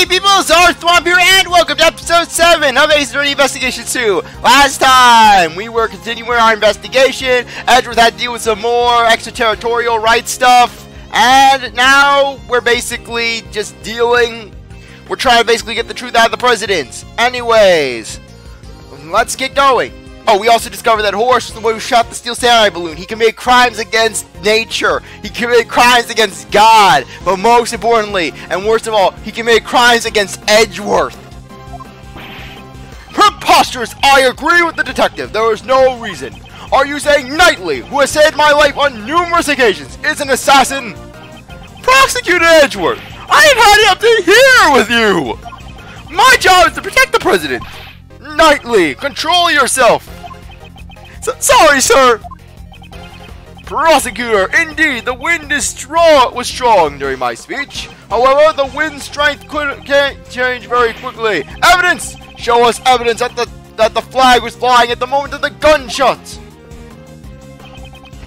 Hey people, CzarThwomp here, and welcome to episode 7 of Ace Attorney Investigation 2. Last time, we were continuing our investigation. Edgeworth had to deal with some more extraterritorial rights stuff. And now, we're basically just dealing... We're trying to basically get the truth out of the president. Anyways, let's get going. Oh, we also discovered that Horse was the one who shot the steel samurai balloon. He committed crimes against nature. He committed crimes against God. But most importantly, and worst of all, he committed crimes against Edgeworth. Preposterous! I agree with the detective. There is no reason. Are you saying Knightley, who has saved my life on numerous occasions, is an assassin? Prosecutor Edgeworth, I have had it up to here with you. My job is to protect the president. Knightley, control yourself! Sorry, sir! Prosecutor, indeed, the wind was strong during my speech. However, the wind's strength can't change very quickly. Evidence! Show us evidence that the flag was flying at the moment of the gunshot!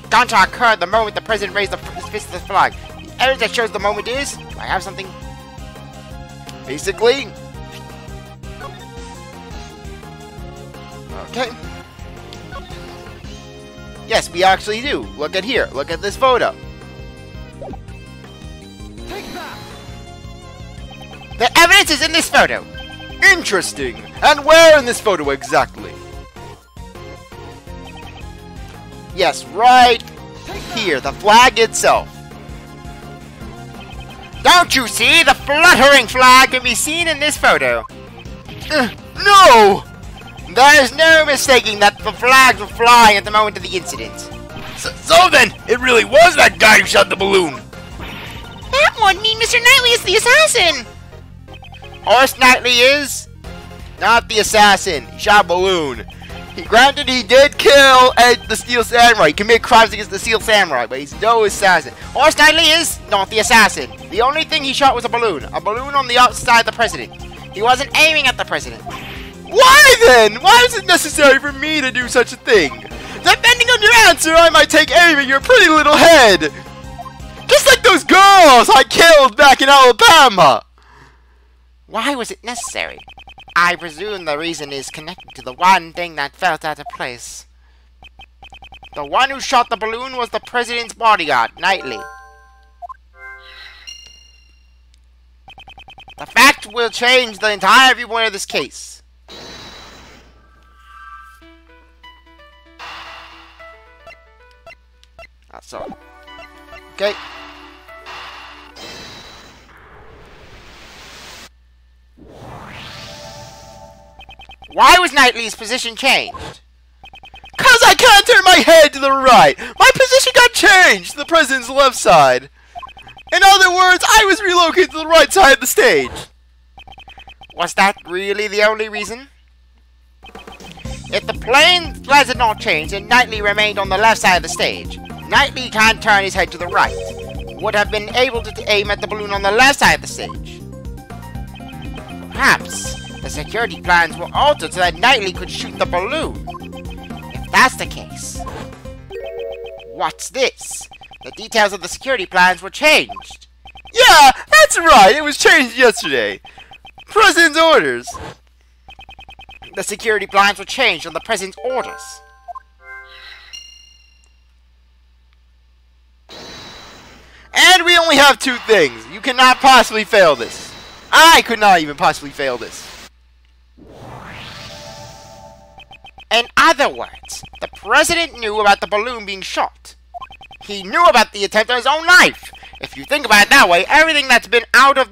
The gunshot occurred the moment the president raised his fist to the flag. The evidence that shows the moment is... Do I have something? Basically... Okay. Yes, we actually do. Look at here. Look at this photo. Take that. The evidence is in this photo. Interesting. And where in this photo exactly? Yes, right here. The flag itself. Don't you see? The fluttering flag can be seen in this photo. No! There is no mistaking that the flags were flying at the moment of the incident. So then, it really was that guy who shot the balloon. That would mean Mr. Knightley is the assassin. Horse Knightley is not the assassin. He shot a balloon. Granted, he did kill the Steel Samurai. He committed crimes against the Steel Samurai, but he's no assassin. Horse Knightley is not the assassin. The only thing he shot was a balloon on the outside of the president. He wasn't aiming at the president. Why then? Why is it necessary for me to do such a thing? Depending on your answer, I might take aim at your pretty little head. Just like those girls I killed back in Alabama. Why was it necessary? I presume the reason is connected to the one thing that felt out of place. The one who shot the balloon was the president's bodyguard, Knightley. The fact will change the entire viewpoint of this case. So, okay. Why was Knightley's position changed? 'Cause I can't turn my head to the right. My position got changed to the president's left side. In other words, I was relocated to the right side of the stage. Was that really the only reason? If the plans had not changed and Knightley remained on the left side of the stage, Knightley can't turn his head to the right. Would have been able to aim at the balloon on the left side of the stage. Perhaps the security plans were altered so that Knightley could shoot the balloon. If that's the case, what's this? The details of the security plans were changed. Yeah, that's right. It was changed yesterday. President's orders. The security plans were changed on the president's orders. And we only have two things. You cannot possibly fail this. I could not even possibly fail this. In other words, the president knew about the balloon being shot. He knew about the attempt on his own life. If you think about it that way, everything that's been out of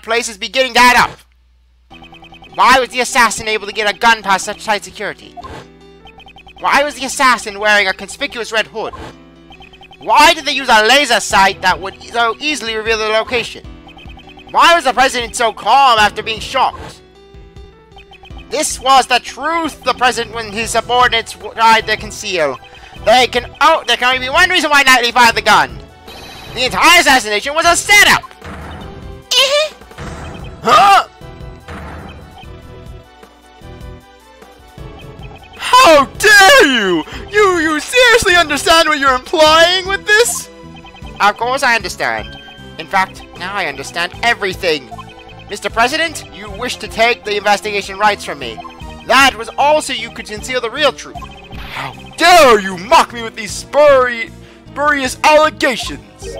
place is beginning to add up. Why was the assassin able to get a gun past such tight security? Why was the assassin wearing a conspicuous red hood? Why did they use a laser sight that would so easily reveal the location? Why was the president so calm after being shot? This was the truth the president and his subordinates tried to conceal. There can only be one reason why Knightley fired the gun. The entire assassination was a setup! Huh? How dare you! You seriously understand what you're implying with this? Of course I understand. In fact, now I understand everything. Mr. President, you wish to take the investigation rights from me. That was also you could conceal the real truth. How dare you mock me with these spurious allegations?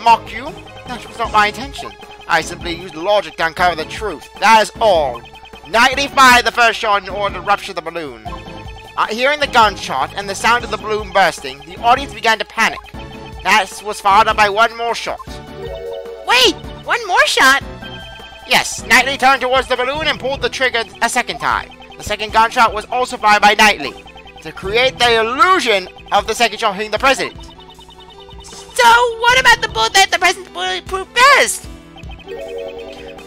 Mock you? That was not my intention. I simply used logic to uncover the truth. That is all. Knightley fired the first shot in order to rupture the balloon. Hearing the gunshot and the sound of the balloon bursting, the audience began to panic. That was followed up by one more shot. Wait! One more shot? Yes, Knightley turned towards the balloon and pulled the trigger a second time. The second gunshot was also fired by Knightley, to create the illusion of the second shot hitting the president. So, what about the bullet that the president's bulletproof vest?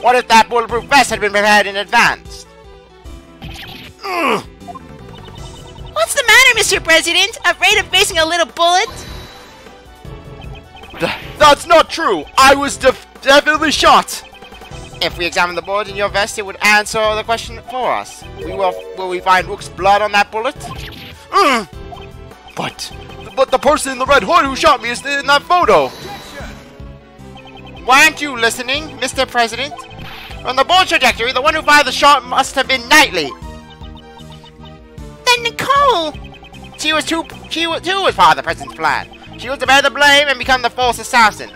What if that bulletproof vest had been prepared in advance? Ugh. What's the matter, Mr. President? Afraid of facing a little bullet? That's not true! I was definitely shot! If we examine the bullet in your vest, it would answer the question for us. Will we find Rooke's blood on that bullet? But the person in the red hood who shot me is in that photo! Weren't you listening, Mr. President? On the bullet trajectory, the one who fired the shot must have been Knightley. Then Nicole! She was too was part of the president's plan. She was to bear the blame and become the false assassin.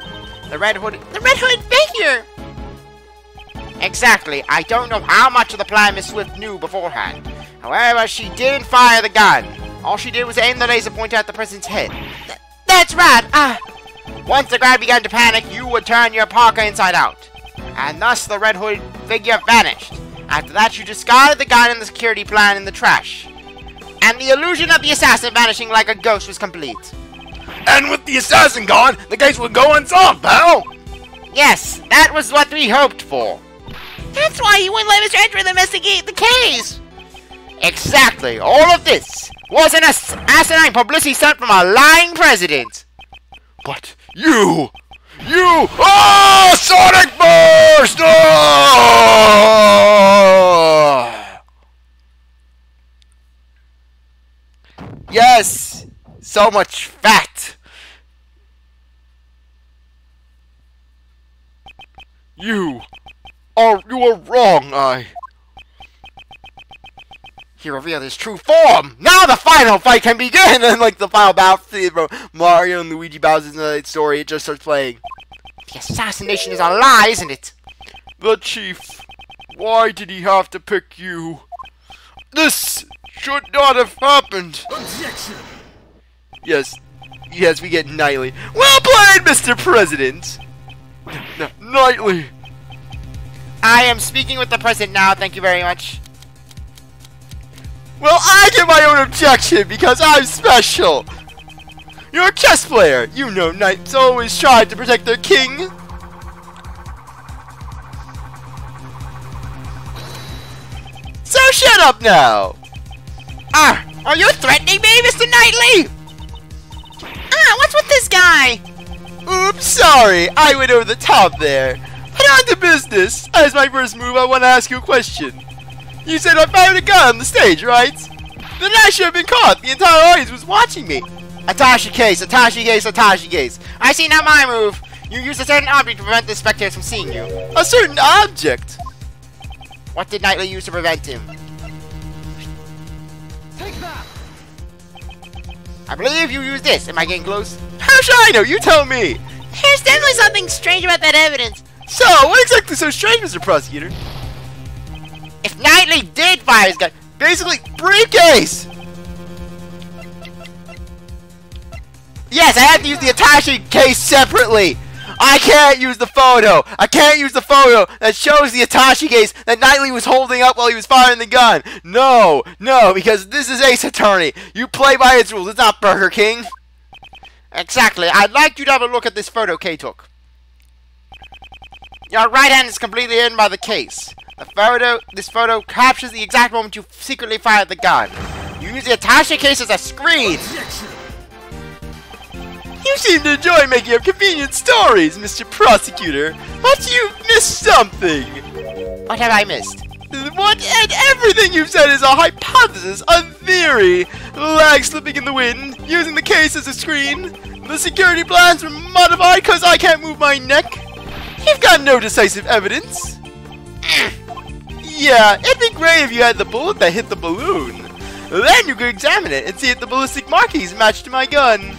The red hood figure! Exactly. I don't know how much of the plan Miss Swift knew beforehand. However, she didn't fire the gun. All she did was aim the laser pointer at the president's head. That's right! Once the crowd began to panic, you would turn your parka inside out. And thus the red hood figure vanished. After that, you discarded the gun and the security plan in the trash. And the illusion of the assassin vanishing like a ghost was complete. And with the assassin gone, the case would go unsolved, pal! Yes, that was what we hoped for. That's why you wouldn't let Mr. Edgeworth investigate the case! Exactly. All of this was an asinine publicity stunt from a lying president. But you! Oh! Sonic Burst! Oh! Yes! So much fat! You are wrong, He revealed his true form! Now the final fight can begin! And like the final battle from Mario and Luigi Bowser's story, it just starts playing. The assassination is a lie, isn't it? The chief. Why did he have to pick you? This should not have happened. Objection! Yes, we get Knightley. Well played, Mr. President! Knightley! I am speaking with the president now, thank you very much. Well, I get my own objection because I'm special! You're a chess player! You know knights always try to protect their king! So shut up now! Are you threatening me, Mr. Knightley? What's with this guy? Oops, sorry, I went over the top there. But on to business. As my first move, I want to ask you a question. You said I fired a gun on the stage, right? Then I should have been caught. The entire audience was watching me. Attache case. I see now my move. You used a certain object to prevent the spectators from seeing you. A certain object? What did Knightley use to prevent him? Take that! I believe you used this. Am I getting close? How should I know? You tell me. There's definitely something strange about that evidence. So, what exactly is so strange, Mr. Prosecutor? If Knightley did fire his gun, Basically, briefcase! yes, I have to use the attache case separately. I can't use the photo. I can't use the photo that shows the attache case that Knightley was holding up while he was firing the gun. No, because this is Ace Attorney. You play by its rules. It's not Burger King. Exactly. I'd like you to have a look at this photo Kay took. Your right hand is completely hidden by the case. This photo captures the exact moment you secretly fired the gun. You use the attache case as a screen. You seem to enjoy making up convenient stories, Mr. Prosecutor. But you've missed something. What have I missed? What? And everything you've said is a hypothesis, a theory. The lag slipping in the wind, using the case as a screen. The security plans were modified because I can't move my neck. You've got no decisive evidence. Yeah, it'd be great if you had the bullet that hit the balloon. Then you could examine it and see if the ballistic markings match to my gun.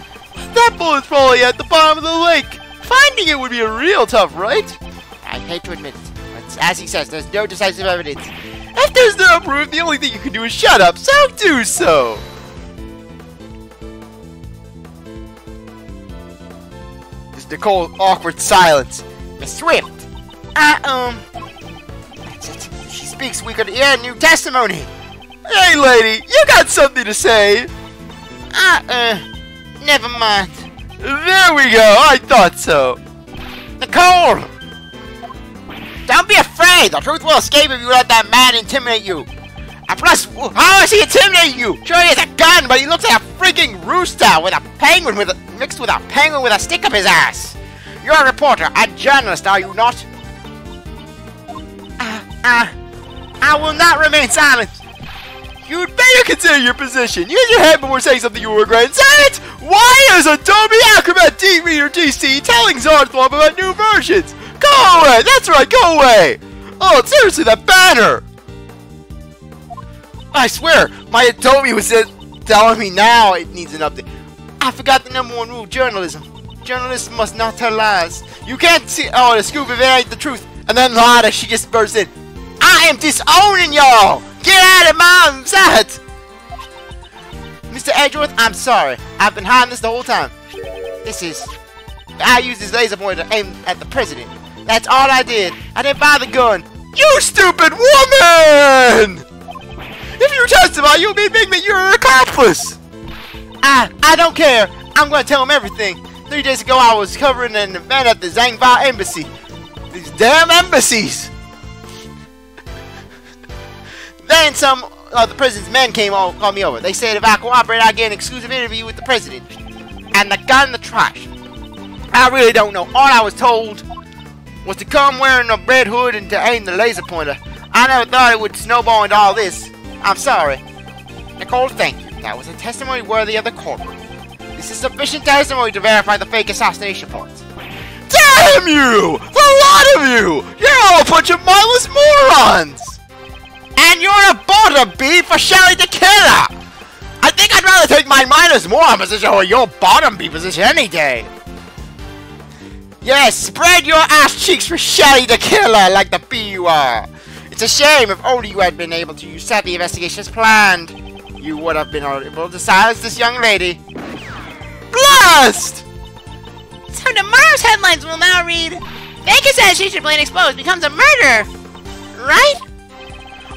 That bullet's probably at the bottom of the lake. Finding it would be real tough, right? I hate to admit it, but as he says, there's no decisive evidence. If there's no proof, the only thing you can do is shut up, so do so. There's Nicole's awkward silence. Miss Swift. She speaks, we could hear new testimony. Hey, lady, you got something to say? Never mind. There we go, I thought so. Nicole! Don't be afraid! The truth will escape if you let that man intimidate you. And plus, how is he intimidating you? Sure, he has a gun, but he looks like a freaking rooster with a penguin mixed with a penguin with a stick up his ass. You're a reporter, a journalist, are you not? I will not remain silent. You'd better consider your position. Use your head before saying something you will regret. Say it! Why is Adobe Acrobat D-Reader DC telling CzarThwomp about new versions? Go away! That's right, go away! Oh, seriously, that banner! I swear, my Adobe was telling me now it needs an update. I forgot the #1 rule, journalism. Journalists must not tell lies. You can't see, the scoop if it ain't the truth. And then Lada, she just burst in. I am disowning y'all! Get out of my sight! Mr. Edgeworth, I'm sorry. I've been hiding this the whole time. I used this laser pointer to aim at the president. That's all I did. I didn't buy the gun. You stupid woman! If you testify, you'll be admitting that you're an accomplice! I don't care. I'm going to tell him everything. 3 days ago, I was covering an event at the Zangva embassy. These damn embassies! Then some of the president's men called me over. They said if I cooperate, I'd get an exclusive interview with the president. And the gun in the trash. I really don't know. All I was told was to come wearing a red hood and to aim the laser pointer. I never thought it would snowball into all this. I'm sorry. Nicole, thank you. That was a testimony worthy of the courtroom. This is sufficient testimony to verify the fake assassination plots. Damn you! The lot of you! You're all a bunch of mindless morons! And you're a border bee for Shelly the Killer! I think I'd rather take my minus moron position over your bottom bee position any day. Yes, spread your ass cheeks for Shelly the Killer like the bee you are. It's a shame. If only you had been able to set the investigation as planned, you would have been able to silence this young lady. Blast! So tomorrow's headlines will now read, fake assassination plan exposed becomes a murder. Right?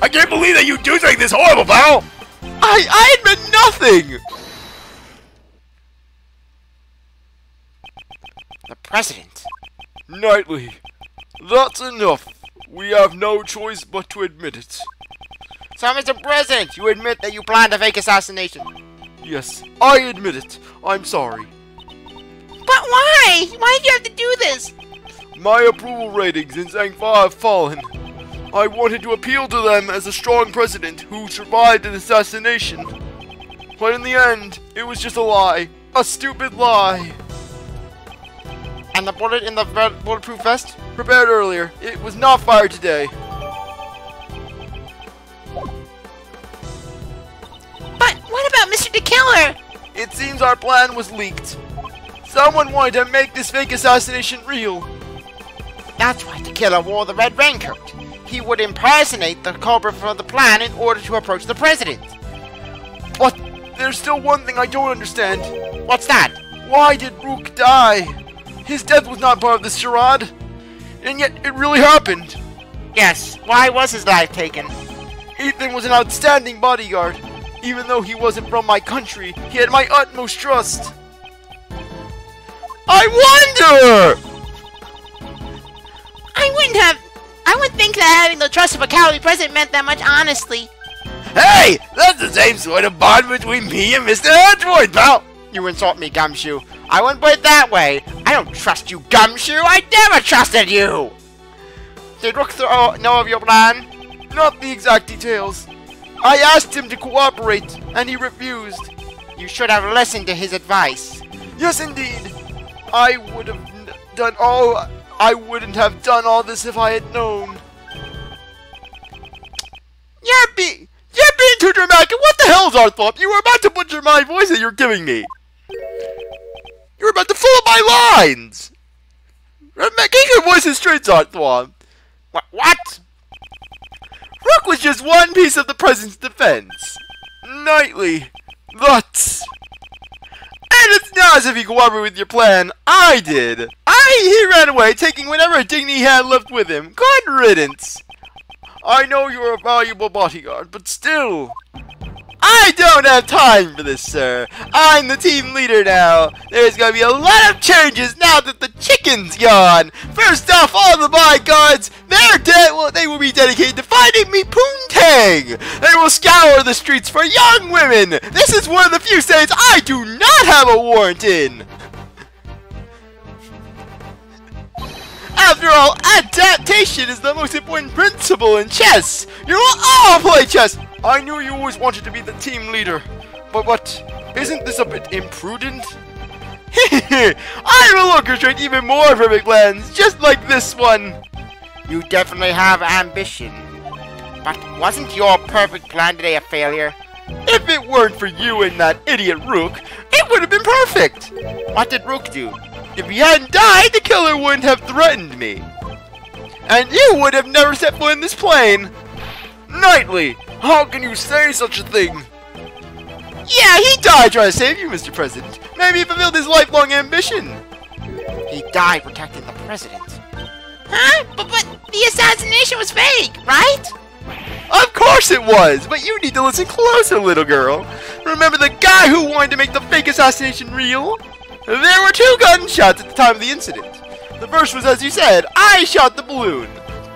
I can't believe that you do something this horrible, pal! I admit nothing! The president. Knightley, that's enough. We have no choice but to admit it. So, Mr. President, you admit that you planned a fake assassination? Yes, I admit it. I'm sorry. But why? Why did you have to do this? My approval ratings in Zangfa have fallen. I wanted to appeal to them as a strong president who survived an assassination. But in the end, it was just a lie. A stupid lie. And the bullet in the bulletproof vest? Prepared earlier. It was not fired today. But what about Mr. the Killer? It seems our plan was leaked. Someone wanted to make this fake assassination real. That's why the killer wore the red raincoat. He would impersonate the culprit for the plan in order to approach the president. But there's still one thing I don't understand. What's that? Why did Rooke die? His death was not part of this charade. And yet, it really happened. Yes, why was his life taken? Ethan was an outstanding bodyguard. Even though he wasn't from my country, he had my utmost trust. I wonder! I wouldn't think that having the trust of a cowardly president meant that much, honestly. Hey! That's the same sort of bond between me and Mr. Edgeworth, pal! You insult me, Gumshoe. I wouldn't put it that way. I don't trust you, Gumshoe. I never trusted you! Did Rooke know of your plan? Not the exact details. I asked him to cooperate, and he refused. You should have listened to his advice. Yes, indeed. I wouldn't have done all this if I had known. CzarThwomp, you were about to butcher my voice that you're giving me. You were about to fool up my lines. Keep your voices straight, CzarThwomp. What? Rooke was just one piece of the president's defense. Knightley, that's... And it's not as if he cooperated with your plan. I did. He ran away, taking whatever dignity he had left with him. Good riddance. I know you're a valuable bodyguard, but still... I don't have time for this, sir. I'm the team leader now. There's going to be a lot of changes now that the chicken's gone. First off, all the bodyguards, they're dead. Well, they will be dedicated to finding me Poontang. They will scour the streets for young women. This is one of the few states I do not have a warrant in. After all, adaptation is the most important principle in chess. You will all play chess. I knew you always wanted to be the team leader, but what? Isn't this a bit imprudent? I will orchestrate even more perfect plans, just like this one. You definitely have ambition. But wasn't your perfect plan today a failure? If it weren't for you and that idiot Rooke, it would have been perfect. What did Rooke do? If he hadn't died, the killer wouldn't have threatened me. And you would have never set foot in this plane. Knightley, how can you say such a thing? Yeah, he died trying to save you, Mr. President. Maybe he fulfilled his lifelong ambition. He died protecting the president. Huh? But the assassination was fake, right? Of course it was, but you need to listen closer, little girl. Remember the guy who wanted to make the fake assassination real? There were 2 gunshots at the time of the incident. The first was, as you said, I shot the balloon.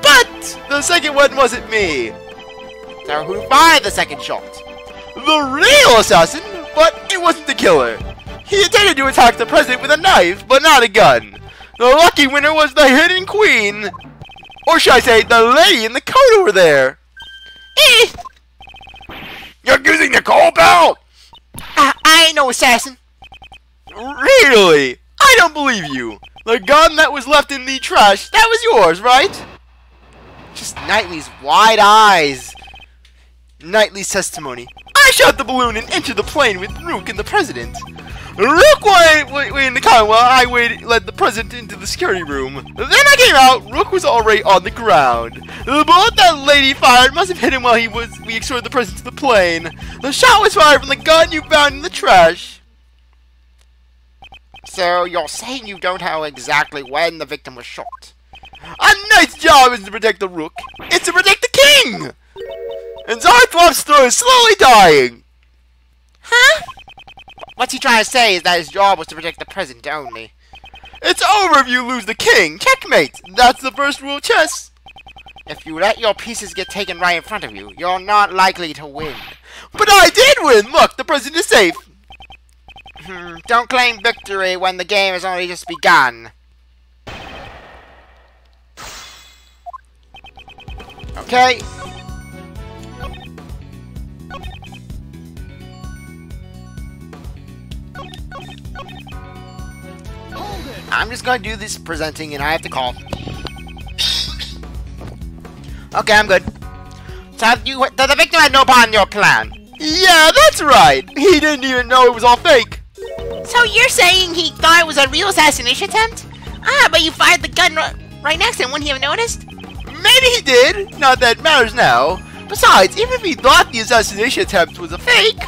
But the second one wasn't me. So who fired the second shot? The real assassin, but it wasn't the killer. He intended to attack the president with a knife, but not a gun. The lucky winner was the hidden queen. Or should I say, the lady in the coat over there. You're accusing Nicole, pal! I ain't no assassin. Really? I don't believe you. The gun that was left in the trash, that was yours, right? Just Knightley's wide eyes. Knightley's testimony. I shot the balloon and entered the plane with Rooke and the president. Rooke waited in the car while I led the president into the security room. Then I came out. Rooke was already on the ground. The bullet that lady fired must have hit him while we escorted the president to the plane. The shot was fired from the gun you found in the trash. So you're saying you don't know exactly when the victim was shot? A knight's job isn't to protect the Rooke. It's to protect the king. And CzarThwomp's throne is slowly dying. Huh? What's he trying to say is that his job was to protect the president only. It's over if you lose the king. Checkmate. That's the first rule of chess. If you let your pieces get taken right in front of you, you're not likely to win. But I did win. Look, the president is safe. Don't claim victory when the game has only just begun. Okay. I'm just gonna do this presenting and I have to call. Okay, I'm good. So the victim had no part in your plan. Yeah, that's right. He didn't even know it was all fake. So you're saying he thought it was a real assassination attempt? But you fired the gun right next to him, wouldn't he have noticed? Maybe he did. Not that it matters now. Besides, even if he thought the assassination attempt was a fake,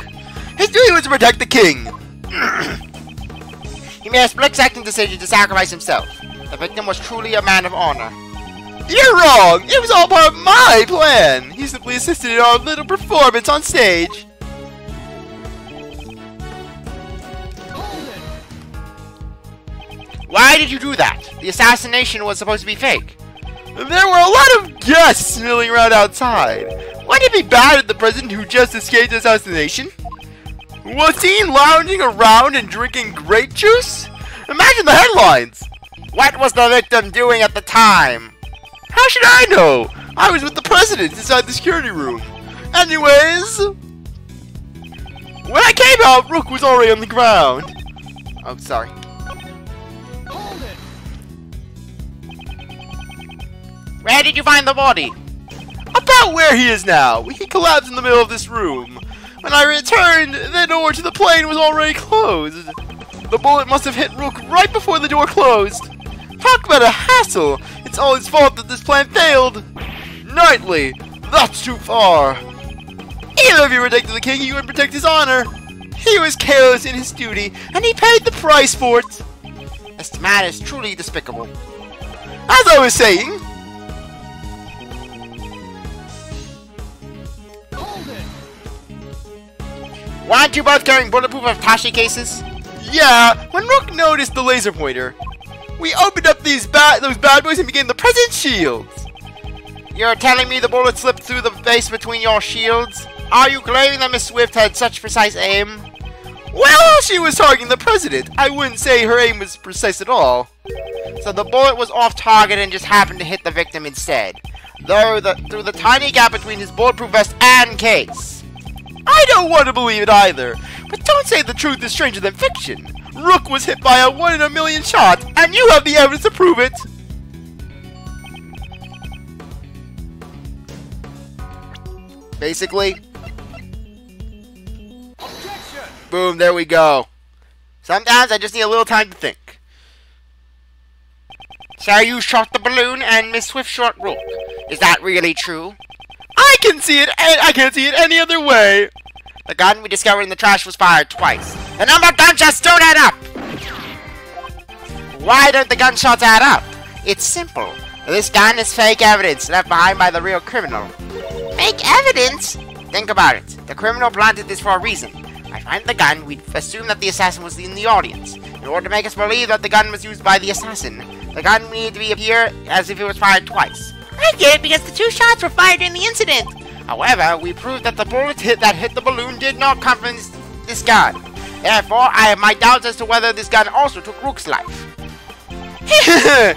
his duty was to protect the king. He made a split-second decision to sacrifice himself. The victim was truly a man of honor. You're wrong! It was all part of my plan! He simply assisted in our little performance on stage. Why did you do that? The assassination was supposed to be fake. There were a lot of guests milling around outside. Wouldn't it be bad if the president who just escaped assassination was seen lounging around and drinking grape juice? Imagine the headlines! What was the victim doing at the time? How should I know? I was with the president inside the security room. Anyways, when I came out, Rooke was already on the ground. Oh, sorry. Where did you find the body? About where he is now. He collapsed in the middle of this room. When I returned, the door to the plane was already closed. The bullet must have hit Rooke right before the door closed. Talk about a hassle! It's all his fault that this plan failed! Knightley, that's too far! Even if he protected the king, he would protect his honor! He was careless in his duty, and he paid the price for it! This man is truly despicable. As I was saying... Weren't you both carrying bulletproof attaché cases? Yeah, when Rooke noticed the laser pointer, we opened up those bad boys and became the President's shields! You're telling me the bullet slipped through the space between your shields? Are you claiming that Miss Swift had such precise aim? Well, she was targeting the President. I wouldn't say her aim was precise at all. So the bullet was off target and just happened to hit the victim instead, through the tiny gap between his bulletproof vest and case. I don't want to believe it either, but don't say the truth is stranger than fiction. Rooke was hit by a 1 in a million shot, and you have the evidence to prove it. Basically. Boom, there we go. Sometimes I just need a little time to think. So you shot the balloon and Miss Swift shot Rooke. Is that really true? I can't see it any other way. The gun we discovered in the trash was fired twice. The number of gunshots don't add up! Why don't the gunshots add up? It's simple. This gun is fake evidence left behind by the real criminal. Fake evidence? Think about it. The criminal planted this for a reason. By finding the gun, we'd assume that the assassin was in the audience. In order to make us believe that the gun was used by the assassin, the gun needed to appear as if it was fired twice. I get it, because the 2 shots were fired during the incident. However, we proved that the bullet that hit the balloon did not come from this gun. Therefore, I have my doubts as to whether this gun also took Rooke's life. There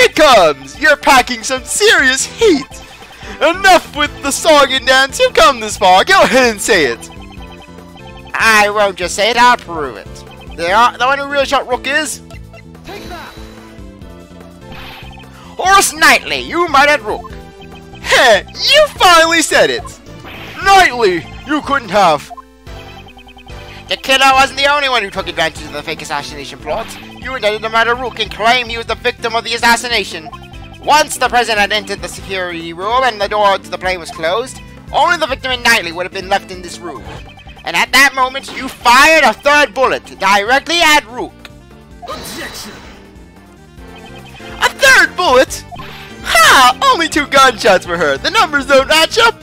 it comes! You're packing some serious heat! Enough with the song and dance, you've come this far, go ahead and say it! I won't just say it, I'll prove it. The one who really shot Rooke is... Take that! Horace Knightley, you murdered Rooke. Heh, you finally said it! Knightley, you couldn't have! The killer wasn't the only one who took advantage of the fake assassination plot. You intended to murder Rooke and claim he was the victim of the assassination. Once the president had entered the security room and the door to the plane was closed, only the victim and Knightley would have been left in this room. And at that moment, you fired a 3rd bullet directly at Rooke. Objection! A 3rd bullet? Ha! Only 2 gunshots were heard. The numbers don't match up.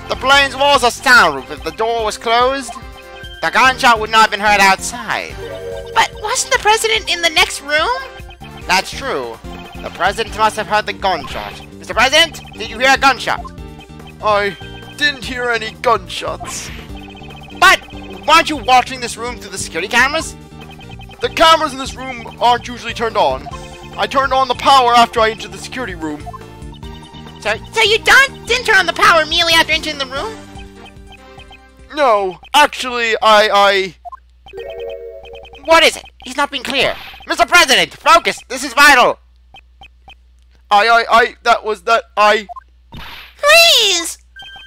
The plane's walls are soundproof. If the door was closed, the gunshot would not have been heard outside. But wasn't the president in the next room? That's true. The president must have heard the gunshot. Mr. President, did you hear a gunshot? I didn't hear any gunshots. But weren't you watching this room through the security cameras? The cameras in this room aren't usually turned on. I turned on the power after I entered the security room. So you didn't turn on the power immediately after entering the room? No, actually, I... What is it? He's not being clear. Mr. President, focus! This is vital! Please!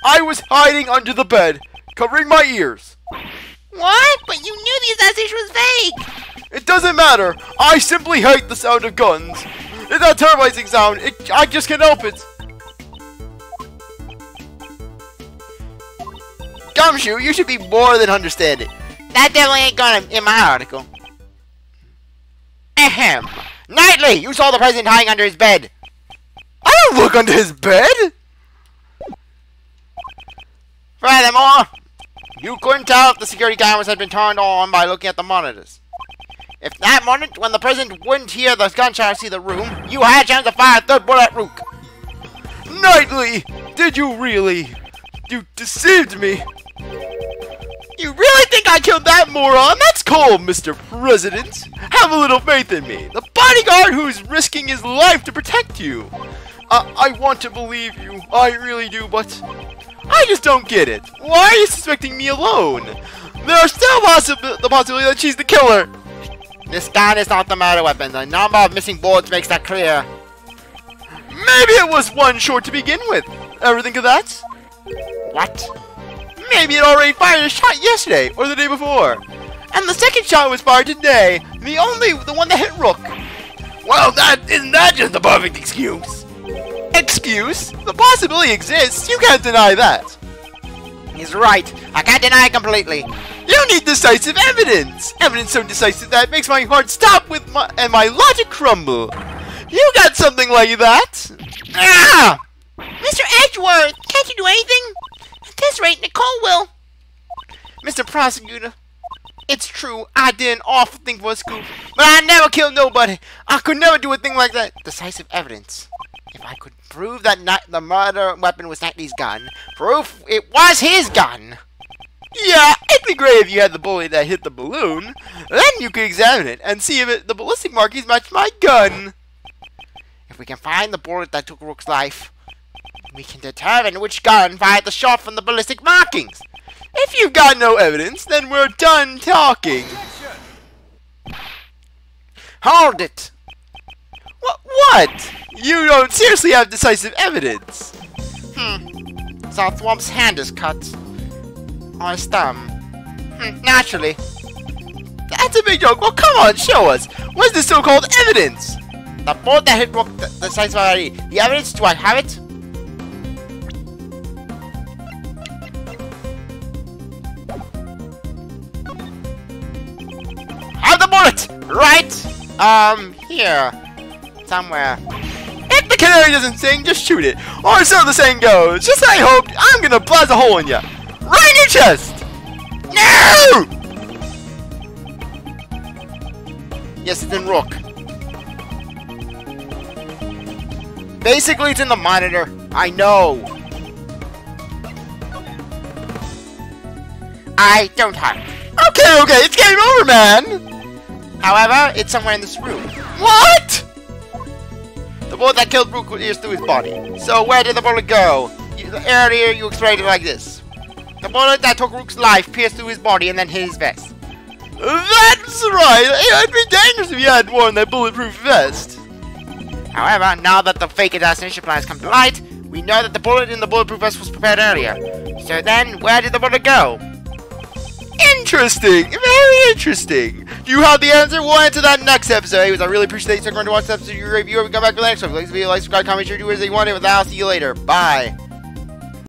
I was hiding under the bed, covering my ears. What? But you knew the assassination was fake! It doesn't matter. I simply hate the sound of guns. It's that terrorizing sound. I just can't help it. Gumshoe, you should be more than understanding. That definitely ain't gonna in my article. Ahem. Knightley, you saw the president hiding under his bed. I don't look under his bed. Furthermore, you couldn't tell if the security cameras had been turned on by looking at the monitors. If that moment, when the president wouldn't hear the gunshot or see the room, you had a chance to fire a 3rd bullet at Rooke. Knightley, did you really? You deceived me. You really think I killed that moron? That's cold, Mr. President. Have a little faith in me. The bodyguard who's risking his life to protect you. I want to believe you. I really do, but I just don't get it. Why are you suspecting me alone? There's still the possibility that she's the killer. This gun is not the murder weapon. The number of missing bullets makes that clear. Maybe it was 1 short to begin with. Ever think of that? What? Maybe it already fired a shot yesterday or the day before. And the second shot was fired today. The one that hit Rooke. Well, isn't that just a perfect excuse? Excuse? The possibility exists. You can't deny that. He's right. I can't deny it completely. You need decisive evidence. Evidence so decisive that it makes my heart stop and my logic crumble. You got something like that? Ah! Mr. Edgeworth, can't you do anything? At this rate, Nicole will. Mr. Prosecutor, it's true. I did an awful thing for a scoop, but I never killed nobody. I could never do a thing like that. Decisive evidence. If I could prove that the murder weapon was Knightley's gun, proof it was his gun. Yeah, it'd be great if you had the bullet that hit the balloon. Then you could examine it and see if the ballistic markings match my gun. If we can find the bullet that took Rooke's life, we can determine which gun fired the shot from the ballistic markings. If you've got no evidence, then we're done talking. Hold it! What? You don't seriously have decisive evidence. CzarThwomp's hand is cut. Or his thumb. Naturally. That's a big joke. Well, come on, show us. What's this so-called evidence? The bullet that hit Rooke, the size of already. The evidence, do I have it? Have the bullet! Right! Here. Somewhere. If the canary doesn't sing, just shoot it. Or so the saying goes. Just as I hoped, I'm gonna blast a hole in ya. Right in your chest! No! Yes, it's in Rooke. Basically, it's in the monitor. I know. I don't have it. Okay, it's game over, man! However, it's somewhere in this room. What?! The bullet that killed Rooke pierced through his body. So where did the bullet go? Earlier, you explained it like this. The bullet that took Rooke's life pierced through his body and then hit his vest. That's right! It'd be dangerous if you had worn that bulletproof vest. However, now that the fake assassination plan has come to light, we know that the bullet in the bulletproof vest was prepared earlier. So then, where did the bullet go? Interesting! Very interesting! Do you have the answer? We'll answer that next episode. Anyways, I really appreciate you sticking around to watch the episode of your review. If you come back for the next one, please like, subscribe, comment, share, do whatever you want. And with that, I'll see you later. Bye!